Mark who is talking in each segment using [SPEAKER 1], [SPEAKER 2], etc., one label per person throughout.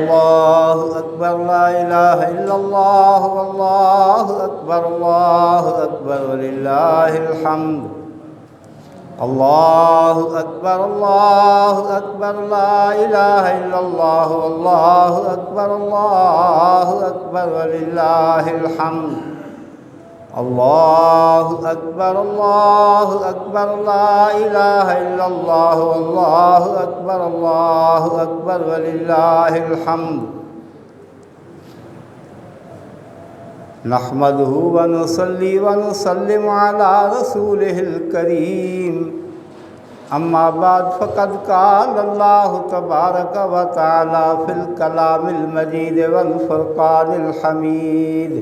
[SPEAKER 1] اللہ اکبر لا الہ الا اللہ واللہ اکبر وللہ الحمد اللہ اکبر لا الہ الا اللہ واللہ اکبر وللہ الحمد اللہ اکبر لا الہ الا اللہ واللہ اکبر وللہ الحمد نحمدہ ونصلی ونسلم علی رسولہ الکریم اما بعد فقد قال اللہ تبارک و تعالی فی الکلام المجید والفرقان الحمید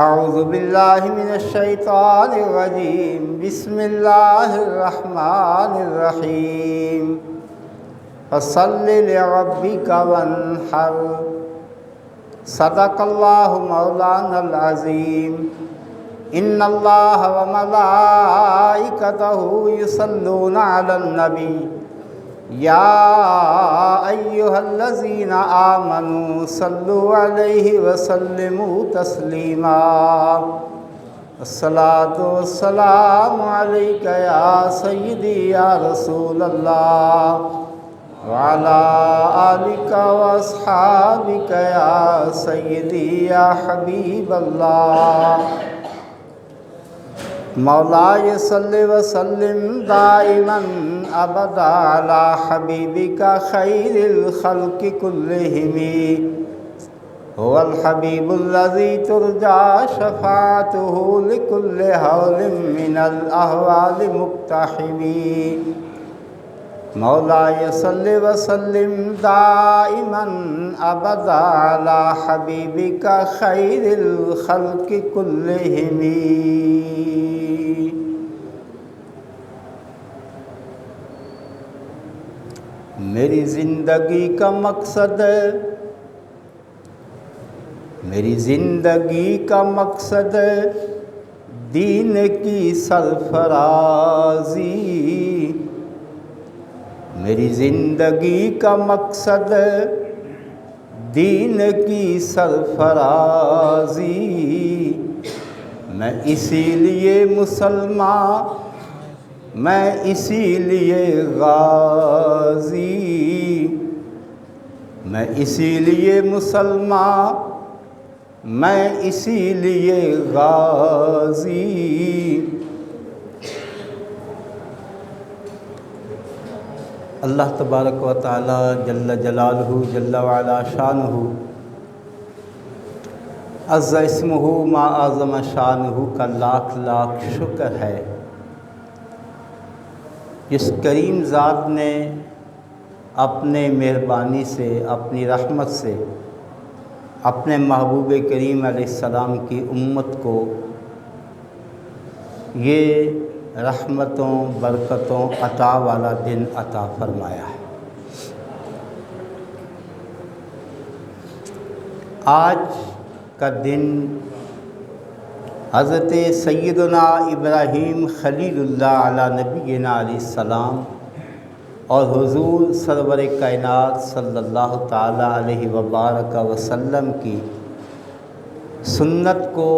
[SPEAKER 1] اعوذ باللہ من الشیطان الرجیم بسم اللہ الرحمن الرحیم فصل لربک وانحر صدق اللہ مولانا العظیم ان اللہ وملائکتہ یصلون علی النبی یا ایہا الذین آمنوا صلوا علیہ وسلموا تسلیما الصلاۃ والسلام علیک یا سیدی یا رسول اللہ وعلی آلک واصحابک یا سیدی یا حبیب اللہ مولاي صل وسلم دائما ابدا على حبيبك خير الخلق كلهم هو الحبيب الذي ترجى شفاعته لكل هول من الاهوال مقتحم مولاي صل وسلم دائما ابدا على حبيبك خير الخلق كلهم میری زندگی کا مقصد دین کی سرفرازی میری زندگی کا مقصد دین کی سرفرازی میں اسی لیے مسلمان میں اسی لیے غازی میں اسی لیے مسلمان میں اسی لیے غازی اللہ تبارک و تعالی جل جلالہ جل وعلا شانہ عز اسمہ ما اعظم شانہ کا لاکھ لاکھ شکر ہے جس کریم ذات نے اپنے مہربانی سے اپنی رحمت سے اپنے محبوب کریم علیہ السلام کی امت کو یہ رحمتوں برکتوں عطا والا دن عطا فرمایا ہے۔ آج کا دن حضرت سیدنا ابراہیم خلیل اللہ علی نبینا علیہ السلام اور حضور سرور کائنات صلی اللہ تعالی علیہ وبارک وسلم کی سنت کو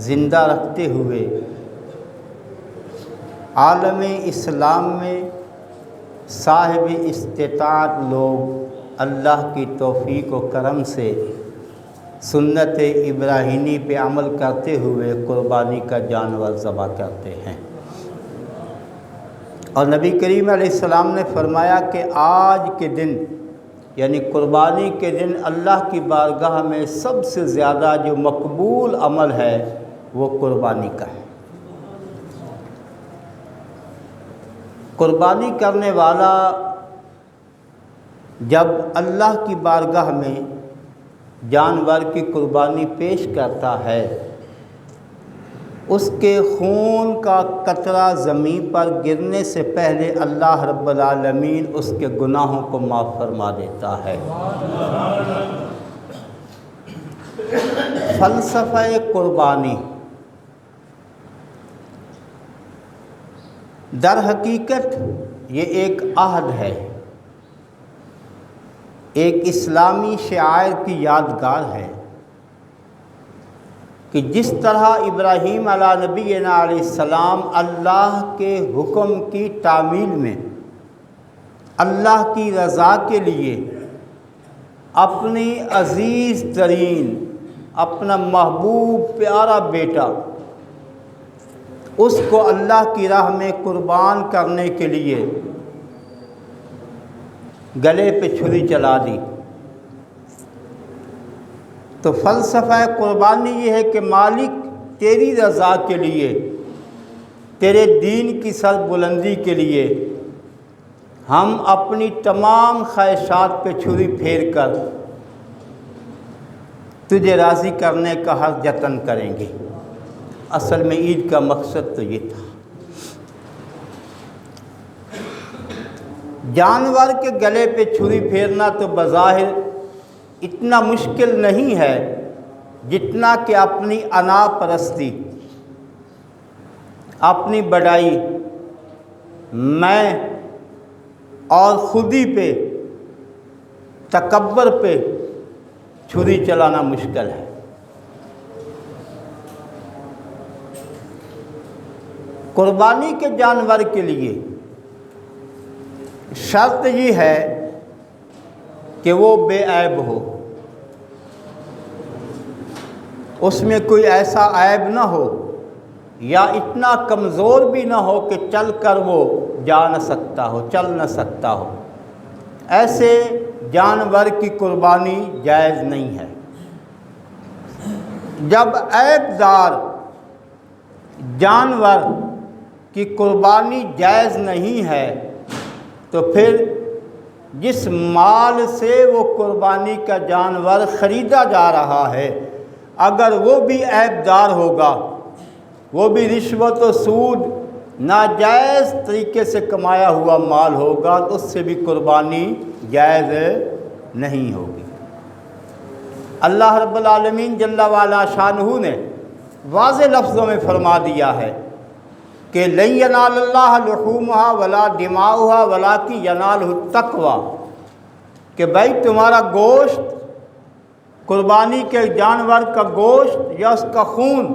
[SPEAKER 1] زندہ رکھتے ہوئے عالم اسلام میں صاحب استطاعت لوگ اللہ کی توفیق و کرم سے سنت ابراہیمی پہ عمل کرتے ہوئے قربانی کا جانور ذبح کرتے ہیں، اور نبی کریم علیہ السلام نے فرمایا کہ آج کے دن یعنی قربانی کے دن اللہ کی بارگاہ میں سب سے زیادہ جو مقبول عمل ہے وہ قربانی کا ہے۔ قربانی کرنے والا جب اللہ کی بارگاہ میں جانور کی قربانی پیش کرتا ہے، اس کے خون کا قطرہ زمین پر گرنے سے پہلے اللہ رب العالمین اس کے گناہوں کو معاف فرما دیتا ہے۔ فلسفہ قربانی در حقیقت یہ ایک عہد ہے ایک اسلامی شعائر کی یادگار ہے کہ جس طرح ابراہیم علیہ نبینا علیہ السلام اللہ کے حکم کی تعمیل میں اللہ کی رضا کے لیے اپنی عزیز ترین اپنا محبوب پیارا بیٹا اس کو اللہ کی راہ میں قربان کرنے کے لیے گلے پہ چھری چلا دی، تو فلسفہ قربانی یہ ہے کہ مالک تیری رضا کے لیے، تیرے دین کی سر بلندی کے لیے ہم اپنی تمام خواہشات پہ چھری پھیر کر تجھے راضی کرنے کا ہر جتن کریں گے۔ اصل میں عید کا مقصد تو یہ تھا۔ جانور کے گلے پہ چھری پھیرنا تو بظاہر اتنا مشکل نہیں ہے جتنا کہ اپنی انا پرستی، اپنی بڑائی، میں اور خودی پہ، تکبر پہ چھری چلانا مشکل ہے۔ قربانی کے جانور کے لیے شرط یہ ہے کہ وہ بے عیب ہو، اس میں کوئی ایسا عیب نہ ہو یا اتنا کمزور بھی نہ ہو کہ چل کر وہ جا نہ سکتا ہو، چل نہ سکتا ہو۔ ایسے جانور کی قربانی جائز نہیں ہے۔ جب عیب دار جانور کی قربانی جائز نہیں ہے تو پھر جس مال سے وہ قربانی کا جانور خریدا جا رہا ہے اگر وہ بھی عیب دار ہوگا، وہ بھی رشوت و سود ناجائز طریقے سے کمایا ہوا مال ہوگا تو اس سے بھی قربانی جائز نہیں ہوگی۔ اللہ رب العالمین جل وعلا شانہ نے واضح لفظوں میں فرما دیا ہے کہ لن ینال اللہ لحومہا ولا دماؤہا ولکن ینالہ التقوی، کہ بھائی تمہارا گوشت، قربانی کے جانور کا گوشت یا اس کا خون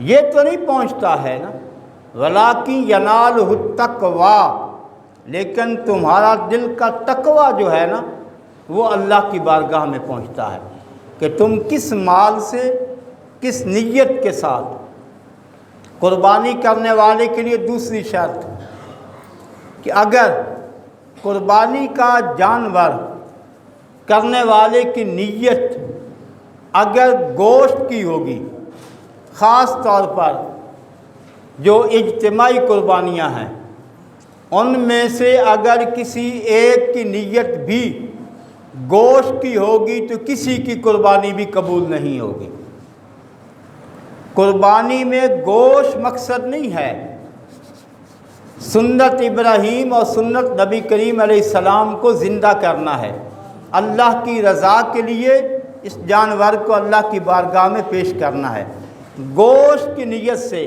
[SPEAKER 1] یہ تو نہیں پہنچتا ہے نا، ولکن ینالہ التقوی، لیکن تمہارا دل کا تقوی جو ہے نا وہ اللہ کی بارگاہ میں پہنچتا ہے کہ تم کس مال سے، کس نیت کے ساتھ قربانی کرنے والے کے لیے۔ دوسری شرط کہ اگر قربانی کا جانور کرنے والے کی نیت اگر گوشت کی ہوگی، خاص طور پر جو اجتماعی قربانیاں ہیں ان میں سے اگر کسی ایک کی نیت بھی گوشت کی ہوگی تو کسی کی قربانی بھی قبول نہیں ہوگی۔ قربانی میں گوشت مقصد نہیں ہے، سنت ابراہیم اور سنت نبی کریم علیہ السلام کو زندہ کرنا ہے۔ اللہ کی رضا کے لیے اس جانور کو اللہ کی بارگاہ میں پیش کرنا ہے۔ گوشت کی نیت سے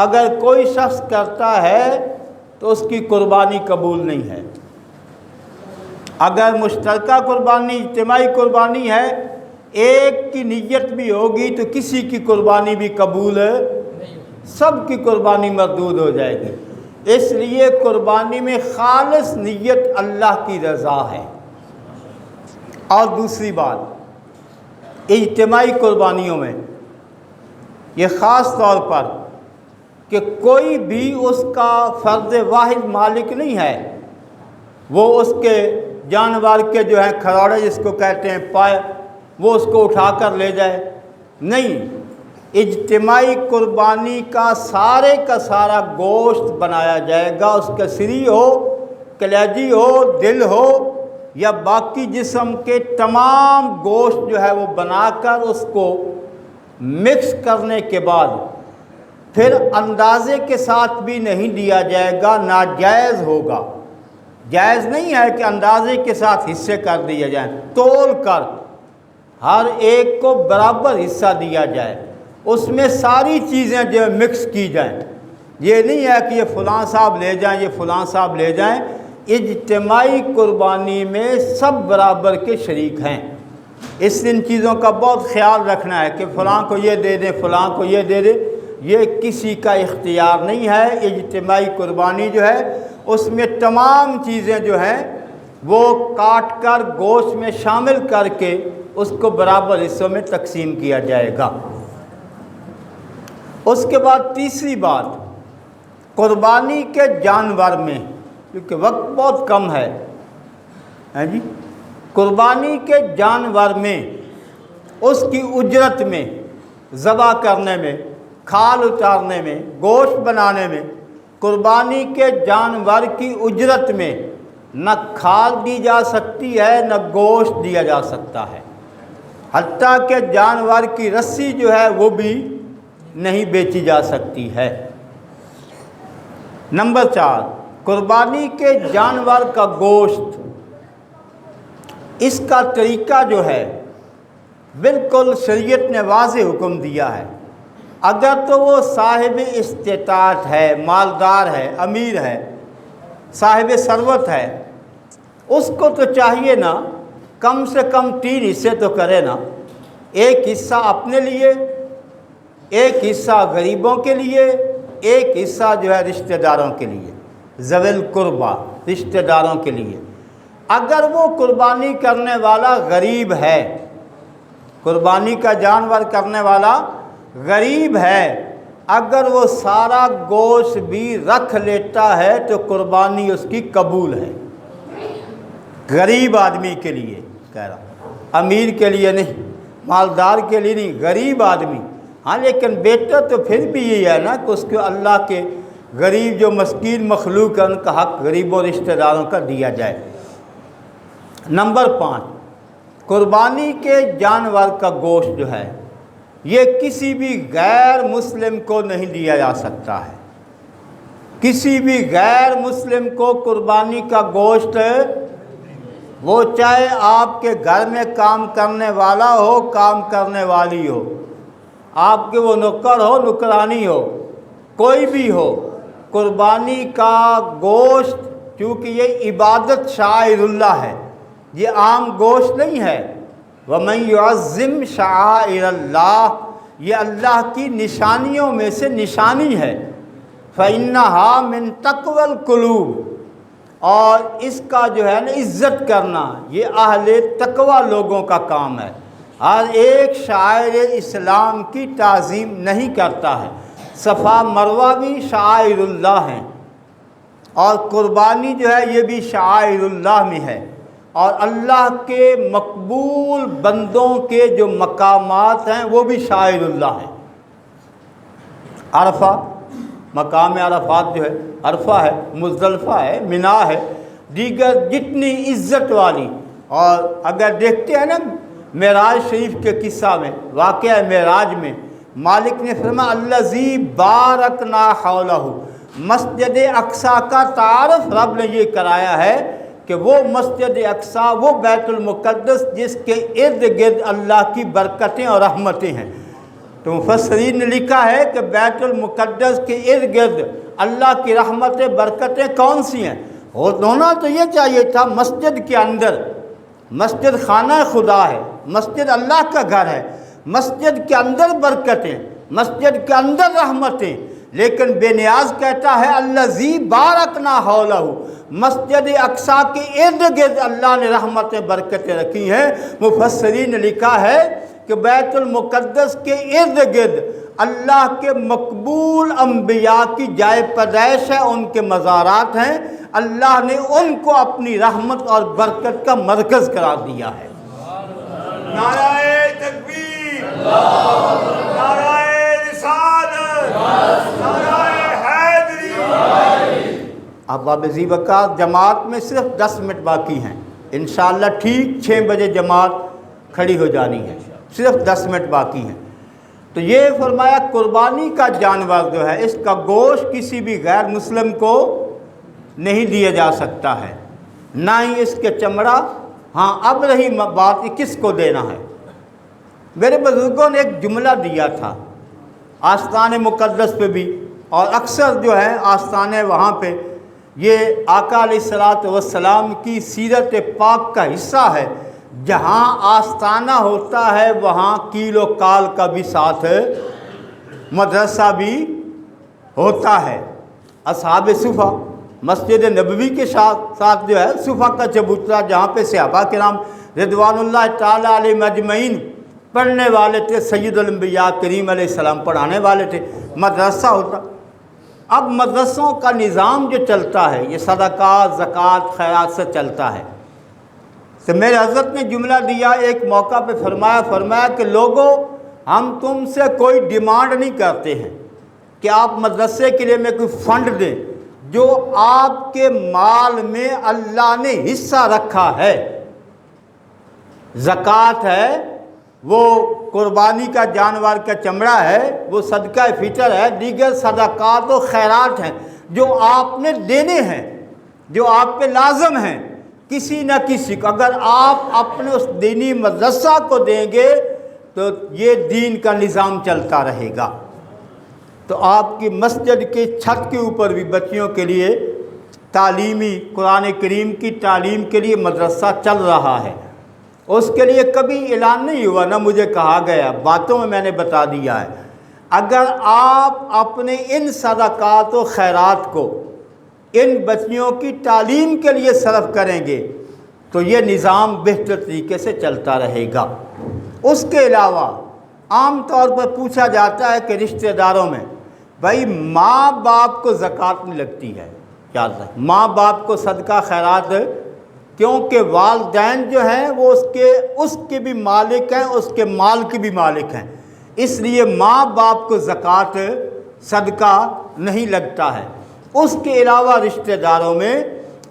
[SPEAKER 1] اگر کوئی شخص کرتا ہے تو اس کی قربانی قبول نہیں ہے۔ اگر مشترکہ قربانی، اجتماعی قربانی ہے، ایک کی نیت بھی ہوگی تو کسی کی قربانی بھی قبول ہے، سب کی قربانی مردود ہو جائے گی۔ اس لیے قربانی میں خالص نیت اللہ کی رضا ہے۔ اور دوسری بات، اجتماعی قربانیوں میں یہ خاص طور پر کہ کوئی بھی اس کا فرد واحد مالک نہیں ہے، وہ اس کے جانور کے جو ہیں کھروڑے جس کو کہتے ہیں پائے، وہ اس کو اٹھا کر لے جائے، نہیں۔ اجتماعی قربانی کا سارے کا سارا گوشت بنایا جائے گا، اس کا سری ہو، کلیجی ہو، دل ہو یا باقی جسم کے تمام گوشت جو ہے وہ بنا کر اس کو مکس کرنے کے بعد پھر اندازے کے ساتھ بھی نہیں دیا جائے گا، ناجائز ہوگا۔ جائز نہیں ہے کہ اندازے کے ساتھ حصے کر دیے جائیں، تول کر ہر ایک کو برابر حصہ دیا جائے، اس میں ساری چیزیں جو مکس کی جائیں۔ یہ نہیں ہے کہ یہ فلاں صاحب لے جائیں، یہ فلاں صاحب لے جائیں، اجتماعی قربانی میں سب برابر کے شریک ہیں۔ اس ان چیزوں کا بہت خیال رکھنا ہے کہ فلاں کو یہ دے دیں، فلاں کو یہ دے دیں، یہ کسی کا اختیار نہیں ہے۔ اجتماعی قربانی جو ہے اس میں تمام چیزیں جو ہیں وہ کاٹ کر گوشت میں شامل کر کے اس کو برابر حصوں میں تقسیم کیا جائے گا۔ اس کے بعد تیسری بات، قربانی کے جانور میں، کیونکہ وقت بہت کم ہے جی، قربانی کے جانور میں، اس کی اجرت میں، ذبح کرنے میں، کھال اتارنے میں، گوشت بنانے میں، قربانی کے جانور کی اجرت میں نہ کھال دی جا سکتی ہے نہ گوشت دیا جا سکتا ہے، حتیٰ کہ جانور کی رسی جو ہے وہ بھی نہیں بیچی جا سکتی ہے۔ نمبر 4، قربانی کے جانور کا گوشت، اس کا طریقہ جو ہے بالکل شریعت نے واضح حکم دیا ہے۔ اگر تو وہ صاحب استطاعت ہے، مالدار ہے، امیر ہے، صاحب ثروت ہے، اس کو تو چاہیے نا کم سے کم 3 حصے تو کرے نا، ایک حصہ اپنے لیے، ایک حصہ غریبوں کے لیے، ایک حصہ جو ہے رشتہ داروں کے لیے، ذوی القربہ رشتہ داروں کے لیے۔ اگر وہ قربانی کرنے والا غریب ہے، قربانی کا جانور کرنے والا غریب ہے، اگر وہ سارا گوشت بھی رکھ لیتا ہے تو قربانی اس کی قبول ہے۔ غریب آدمی کے لیے کہہ رہا، امیر کے لیے نہیں، مالدار کے لیے نہیں، غریب آدمی۔ ہاں لیکن بیٹا تو پھر بھی یہی ہے نا کہ اس کو اللہ کے غریب جو مسکین مخلوق ہے ان کا حق غریبوں رشتہ داروں کا دیا جائے۔ نمبر 5، قربانی کے جانور کا گوشت جو ہے یہ کسی بھی غیر مسلم کو نہیں دیا جا سکتا ہے۔ کسی بھی غیر مسلم کو قربانی کا گوشت، وہ چاہے آپ کے گھر میں کام کرنے والا ہو، کام کرنے والی ہو، آپ کے وہ نوکر ہو، نوکرانی ہو، کوئی بھی ہو، قربانی کا گوشت چونکہ یہ عبادت شعائر اللہ ہے، یہ عام گوشت نہیں ہے۔ وَمَن يُعَظِّمْ شَعَائِرَ اللَّهِ، یہ اللہ کی نشانیوں میں سے نشانی ہے۔ فَإِنَّهَا مِن تَقْوَى الْقُلُوبِ، اور اس کا جو ہے نا عزت کرنا یہ اہل تقوی لوگوں کا کام ہے۔ ہر ایک شاعر اسلام کی تعظیم نہیں کرتا ہے۔ صفا مروہ بھی شعائر اللہ ہیں، اور قربانی جو ہے یہ بھی شعائر اللہ میں ہے، اور اللہ کے مقبول بندوں کے جو مقامات ہیں وہ بھی شعائر اللہ ہیں۔ عرفہ، مقام عرفات جو ہے، عرفہ ہے، مزدلفہ ہے، منا ہے، دیگر جتنی عزت والی، اور اگر دیکھتے ہیں نا معراج شریف کے قصہ میں، واقعہ معراج میں مالک نے فرمایا الذی بارکنا حولہ، مسجد اقصیٰ کا تعارف رب نے یہ کرایا ہے کہ وہ مسجد اقصیٰ، وہ بیت المقدس جس کے ارد گرد اللہ کی برکتیں اور رحمتیں ہیں۔ تو مفسرین نے لکھا ہے کہ بیت المقدس کے ارد گرد اللہ کی رحمتیں، برکتیں کون سی ہیں؟ ہونا تو یہ چاہیے تھا مسجد کے اندر، مسجد خانہ خدا ہے، مسجد اللہ کا گھر ہے، مسجد کے اندر برکتیں، مسجد کے اندر رحمتیں، لیکن بے نیاز کہتا ہے الذی بارکنا حولہ، مسجد اقصیٰ کے ارد گرد اللہ نے رحمتیں برکتیں رکھی ہیں۔ مفسرین نے لکھا ہے کہ بیت المقدس کے ارد گرد اللہ کے مقبول انبیاء کی جائے پیدائش ہے، ان کے مزارات ہیں، اللہ نے ان کو اپنی رحمت اور برکت کا مرکز قرار دیا ہے۔
[SPEAKER 2] نعرہ تکبیر، نعرہ رسالت، نعرہ حیدری۔
[SPEAKER 1] اب ذی وقار جماعت میں صرف 10 منٹ باقی ہیں، انشاءاللہ ٹھیک 6 بجے جماعت کھڑی ہو جانی ہے، صرف 10 منٹ باقی ہیں۔ تو یہ فرمایا قربانی کا جانور جو ہے اس کا گوشت کسی بھی غیر مسلم کو نہیں دیا جا سکتا ہے، نہ ہی اس کے چمڑا۔ ہاں اب رہی بات کس کو دینا ہے۔ میرے بزرگوں نے ایک جملہ دیا تھا آستان مقدس پہ بھی، اور اکثر جو ہے آستانے وہاں پہ یہ آقا علیہ الصلوۃ والسلام کی سیرت پاک کا حصہ ہے۔ جہاں آستانہ ہوتا ہے وہاں کیل و کال کا بھی ساتھ مدرسہ بھی ہوتا ہے۔ اصحاب صفا مسجد نبوی کے ساتھ جو ہے صفا کا چبوترا، جہاں پہ صحابہ کرام رضوان اللہ تعالیٰ علیہ مجمعین پڑھنے والے تھے، سید الانبیاء کریم علیہ السلام پڑھانے والے تھے، مدرسہ ہوتا۔ اب مدرسوں کا نظام جو چلتا ہے یہ صدقات، زکوٰۃ، خیرات سے چلتا ہے۔ تو میرے حضرت نے جملہ دیا ایک موقع پہ، فرمایا کہ لوگوں، ہم تم سے کوئی ڈیمانڈ نہیں کرتے ہیں کہ آپ مدرسے کے لیے میں کوئی فنڈ دیں، جو آپ کے مال میں اللہ نے حصہ رکھا ہے، زکوٰۃ ہے، وہ قربانی کا جانور کا چمڑا ہے، وہ صدقہ فطر ہے، دیگر صدقات و خیرات ہیں جو آپ نے دینے ہیں، جو آپ پہ لازم ہیں کسی نہ کسی کو۔ اگر آپ اپنے اس دینی مدرسہ کو دیں گے تو یہ دین کا نظام چلتا رہے گا۔ تو آپ کی مسجد کی چھت کے اوپر بھی بچیوں کے لیے تعلیمی قرآن کریم کی تعلیم کے لیے مدرسہ چل رہا ہے۔ اس کے لیے کبھی اعلان نہیں ہوا، نہ مجھے کہا گیا، باتوں میں نے بتا دیا ہے۔ اگر آپ اپنے ان صدقات و خیرات کو ان بچیوں کی تعلیم کے لیے صرف کریں گے تو یہ نظام بہتر طریقے سے چلتا رہے گا۔ اس کے علاوہ عام طور پر پوچھا جاتا ہے کہ رشتہ داروں میں، بھائی ماں باپ کو زکوٰۃ نہیں لگتی ہے، یاد رکھیں ماں باپ کو صدقہ خیرات، کیونکہ والدین جو ہیں وہ اس کے بھی مالک ہیں، اس کے مال کے بھی مالک ہیں، اس لیے ماں باپ کو زکوٰۃ صدقہ نہیں لگتا ہے۔ اس کے علاوہ رشتہ داروں میں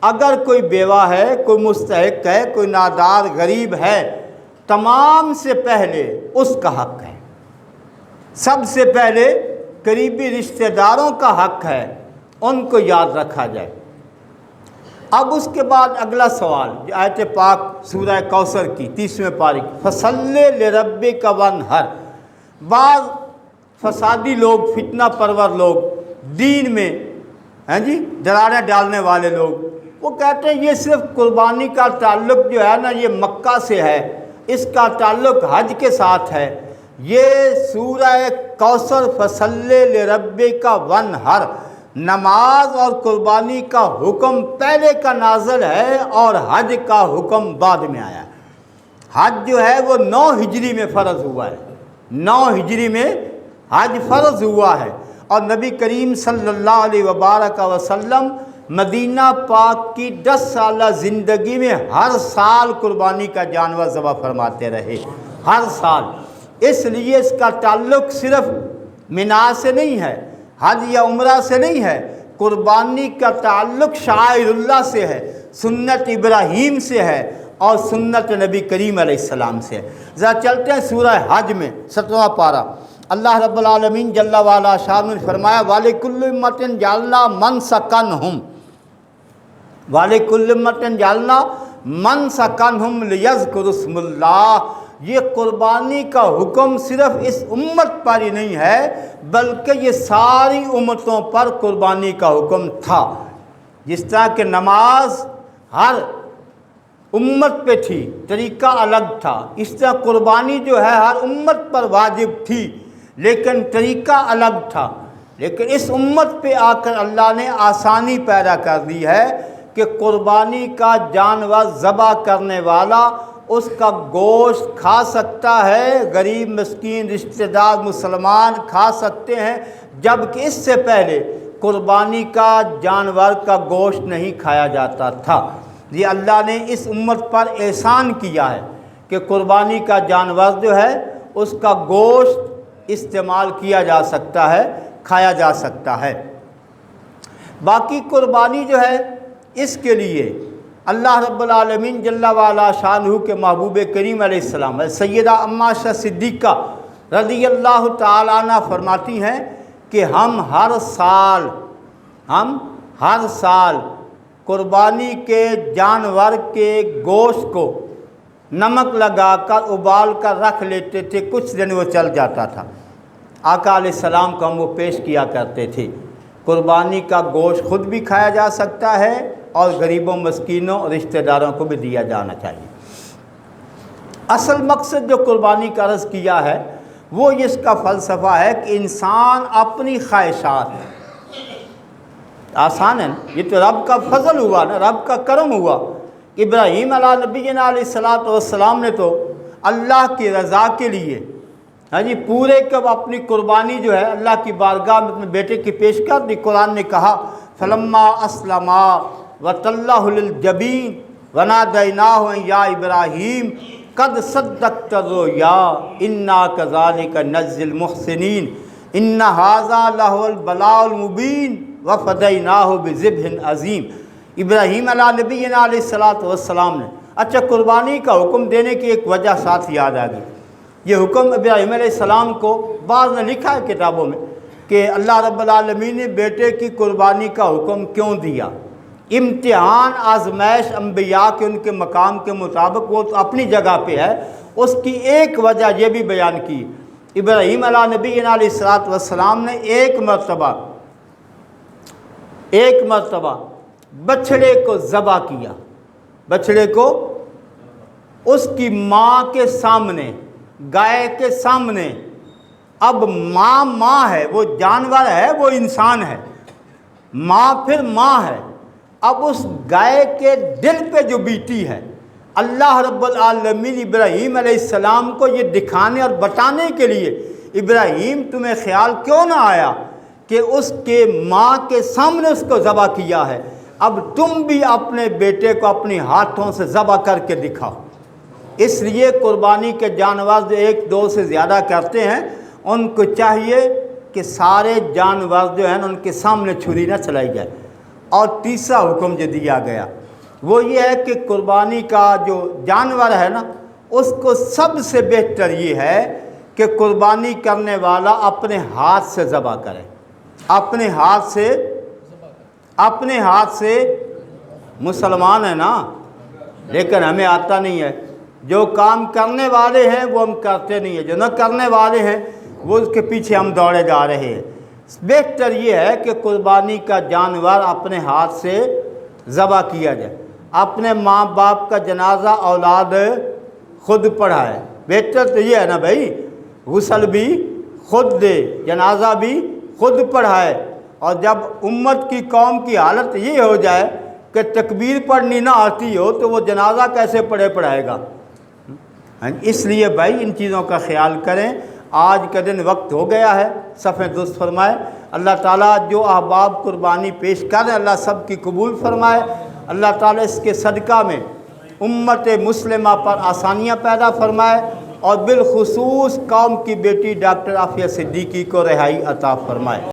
[SPEAKER 1] اگر کوئی بیوہ ہے، کوئی مستحق ہے، کوئی نادار غریب ہے، تمام سے پہلے اس کا حق ہے، سب سے پہلے قریبی رشتہ داروں کا حق ہے، ان کو یاد رکھا جائے۔ اب اس کے بعد اگلا سوال جو آیت پاک سورہ کوثر کی 30ویں پارے کی، فَصَلِّ لِرَبِّكَ وَانْحَرْ۔ بعض فسادی لوگ، فتنہ پرور لوگ، دین میں دراڑیں ڈالنے والے لوگ، وہ کہتے ہیں یہ صرف قربانی کا تعلق جو ہے نا یہ مکہ سے ہے، اس کا تعلق حج کے ساتھ ہے۔ یہ سورہ کوثر فَصَلِّ لِرَبِّكَ وَانْحَرْ، نماز اور قربانی کا حکم پہلے کا نازل ہے اور حج کا حکم بعد میں آیا ہے۔ حج جو ہے وہ 9 ہجری میں فرض ہوا ہے، 9 ہجری میں حج فرض ہوا ہے، اور نبی کریم صلی اللہ علیہ وبارک وسلم مدینہ پاک کی 10 سالہ زندگی میں ہر سال قربانی کا جانور ذبح فرماتے رہے، ہر سال۔ اس لیے اس کا تعلق صرف منا سے نہیں ہے، حج یا عمرہ سے نہیں ہے، قربانی کا تعلق شعائر اللہ سے ہے، سنت ابراہیم سے ہے اور سنت نبی کریم علیہ السلام سے ہے۔ ذرا چلتے ہیں سورہ حج میں 7واں پارہ۔ اللہ رب العالمین جل وعلا شان نے فرمایا وَلِكُلِّ أُمَّةٍ جَعَلْنَا مَنْسَكًا وَلِكُلِّ أُمَّةٍ جَعَلْنَا مَنْسَكًا لِيَذْكُرُوا اسْمَ اللَّهِ۔ یہ قربانی کا حکم صرف اس امت پر ہی نہیں ہے بلکہ یہ ساری امتوں پر قربانی کا حکم تھا۔ جس طرح کہ نماز ہر امت پہ تھی، طریقہ الگ تھا، اس طرح قربانی جو ہے ہر امت پر واجب تھی لیکن طریقہ الگ تھا۔ لیکن اس امت پہ آ کر اللہ نے آسانی پیدا کر دی ہے کہ قربانی کا جانور ذبح کرنے والا اس کا گوشت کھا سکتا ہے، غریب مسکین رشتہ دار مسلمان کھا سکتے ہیں، جبکہ اس سے پہلے قربانی کا جانور کا گوشت نہیں کھایا جاتا تھا۔ یہ اللہ نے اس امت پر احسان کیا ہے کہ قربانی کا جانور جو ہے اس کا گوشت استعمال کیا جا سکتا ہے، کھایا جا سکتا ہے۔ باقی قربانی جو ہے اس کے لیے اللہ رب العالمین جل وعلا شانہ کے محبوب کریم علیہ السلام سیدہ اماں عائشہ صدیقہ رضی اللہ تعالیٰ عنہ فرماتی ہیں کہ ہم ہر سال قربانی کے جانور کے گوشت کو نمک لگا کر ابال کر رکھ لیتے تھے، کچھ دن وہ چل جاتا تھا، آقا علیہ السلام کو ہم وہ پیش کیا کرتے تھے۔ قربانی کا گوشت خود بھی کھایا جا سکتا ہے اور غریبوں مسکینوں اور رشتہ داروں کو بھی دیا جانا چاہیے۔ اصل مقصد جو قربانی کا عرض کیا ہے وہ اس کا فلسفہ ہے کہ انسان اپنی خواہشات، آسان ہے نا، یہ تو رب کا فضل ہوا نا، رب کا کرم ہوا۔ ابراہیم علیہ نبینا علیہ الصلوۃ والسلام نے تو اللہ کی رضا کے لیے پورے کب اپنی قربانی جو ہے اللہ کی بارگاہ میں اپنے بیٹے کی پیش کر دی۔ قرآن نے کہا فلما اسلما وتلہ للجبین ونادیناہ یا ابراہیم قد صدقت الرؤیا انا کذالک نجزی المحسنین ان ھذا لہو البلاء المبین وفدیناہ بذبح عظیم۔ ابراہیم علیہ نبینا علیہ الصلوۃ والسلام نے اچھا قربانی کا حکم دینے کی ایک وجہ ساتھ یاد آ گئی۔ یہ حکم ابراہیم علیہ السلام کو بعض نے لکھا ہے کتابوں میں کہ اللہ رب العالمین نے بیٹے کی قربانی کا حکم کیوں دیا۔ امتحان آزمائش انبیاء کے ان کے مقام کے مطابق وہ تو اپنی جگہ پہ ہے، اس کی ایک وجہ یہ بھی بیان کی۔ ابراہیم علیہ نبینا علیہ الصلوۃ والسلام نے ایک مرتبہ بچھڑے کو ذبح کیا، بچھڑے کو اس کی ماں کے سامنے، گائے کے سامنے۔ اب ماں ہے، وہ جانور ہے، وہ انسان ہے، ماں پھر ماں ہے۔ اب اس گائے کے دل پہ جو بیتی ہے، اللہ رب العالمین ابراہیم علیہ السلام کو یہ دکھانے اور بتانے کے لیے، ابراہیم تمہیں خیال کیوں نہ آیا کہ اس کے ماں کے سامنے اس کو ذبح کیا ہے، اب تم بھی اپنے بیٹے کو اپنے ہاتھوں سے ذبح کر کے دکھاؤ۔ اس لیے قربانی کے جانور جو ایک دو سے زیادہ کرتے ہیں ان کو چاہیے کہ سارے جانور جو ہیں ان کے سامنے چھری نہ چلائی جائے۔ اور تیسرا حکم جو دیا گیا وہ یہ ہے کہ قربانی کا جو جانور ہے نا اس کو سب سے بہتر یہ ہے کہ قربانی کرنے والا اپنے ہاتھ سے ذبح کرے، اپنے ہاتھ سے۔ مسلمان ہے نا لیکن ہمیں آتا نہیں ہے، جو کام کرنے والے ہیں وہ ہم کرتے نہیں ہیں، جو نہ کرنے والے ہیں وہ اس کے پیچھے ہم دوڑے جا رہے ہیں۔ بہتر یہ ہے کہ قربانی کا جانور اپنے ہاتھ سے ذبح کیا جائے، اپنے ماں باپ کا جنازہ اولاد خود پڑھائے۔ بہتر تو یہ ہے نا بھائی، غسل بھی خود دے، جنازہ بھی خود پڑھائے۔ اور جب امت کی قوم کی حالت یہ ہو جائے کہ تکبیر پڑھنی نہ آتی ہو تو وہ جنازہ کیسے پڑھائے گا؟ اس لیے بھائی ان چیزوں کا خیال کریں۔ آج کا دن وقت ہو گیا ہے، صفحہ درست فرمائے۔ اللہ تعالیٰ جو احباب قربانی پیش کریں اللہ سب کی قبول فرمائے۔ اللہ تعالیٰ اس کے صدقہ میں امت مسلمہ پر آسانیاں پیدا فرمائے اور بالخصوص قوم کی بیٹی ڈاکٹر عافیہ صدیقی کو رہائی عطا فرمائے۔